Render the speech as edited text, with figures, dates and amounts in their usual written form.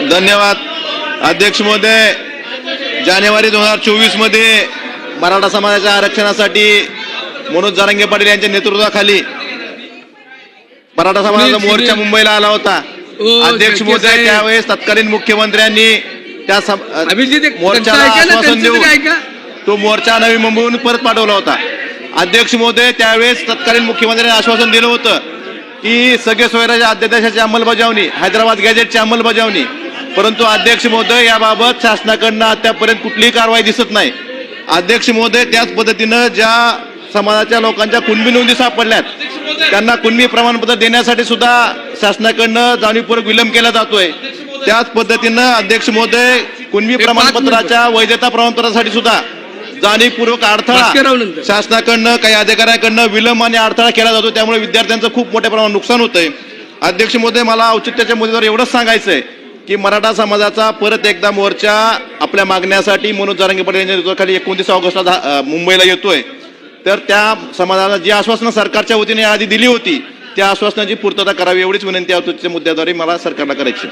धन्यवाद अध्यक्ष महोदय. जानेवारी 2024 मध्ये मराठा समाजाच्या आरक्षणासाठी मनोज जरांगे पाटील यांच्या नेतृत्वाखाली मराठा समाजाचा मोर्चा मुंबईला आला होता. अध्यक्ष महोदय, त्यावेळेस तत्कालीन मुख्यमंत्र्यांनी त्या मोर्चाला आश्वासन देऊन तो मोर्चा नवी मुंबईहून परत पाठवला होता. अध्यक्ष महोदय, त्यावेळेस तत्कालीन मुख्यमंत्र्यांनी आश्वासन दिलं होतं की सगळे सोयराच्या अध्यादेशाची अंमलबजावणी, हैदराबाद गॅजेटची अंमलबजावणी, परंतु अध्यक्ष महोदय याबाबत शासनाकडनं आतापर्यंत कुठलीही कारवाई दिसत नाही. अध्यक्ष महोदय, त्याच पद्धतीनं ज्या समाजाच्या लोकांच्या कुणबी नोंदी सापडल्यात त्यांना कुणबी प्रमाणपत्र देण्यासाठी सुद्धा शासनाकडनं जाणीवपूर्वक विलंब केला जातोय. त्याच पद्धतीनं अध्यक्ष महोदय, कुणबी प्रमाणपत्राच्या वैधता प्रमाणपत्रासाठी सुद्धा जाणीवपूर्वक अडथळा शासनाकडनं काही अधिकाऱ्यांकडनं विलंब आणि अडथळा केला जातो. त्यामुळे विद्यार्थ्यांचं खूप मोठ्या प्रमाणात नुकसान होतंय. अध्यक्ष महोदय, मला औचित्याच्या मुद्द्यावर एवढंच सांगायचंय की मराठा समाजाचा परत एकदा मोर्चा आपल्या मागण्यासाठी मनोज जरांगे पाटील यांच्या नेतृत्वाखाली 29 ऑगस्टला मुंबईला येतोय. तर त्या समाजाला जी आश्वासनं सरकारच्या वतीने आधी दिली होती त्या आश्वासनाची पूर्तता करावी एवढीच विनंती औचित्याच्या मुद्द्याद्वारे मला सरकारला करायची.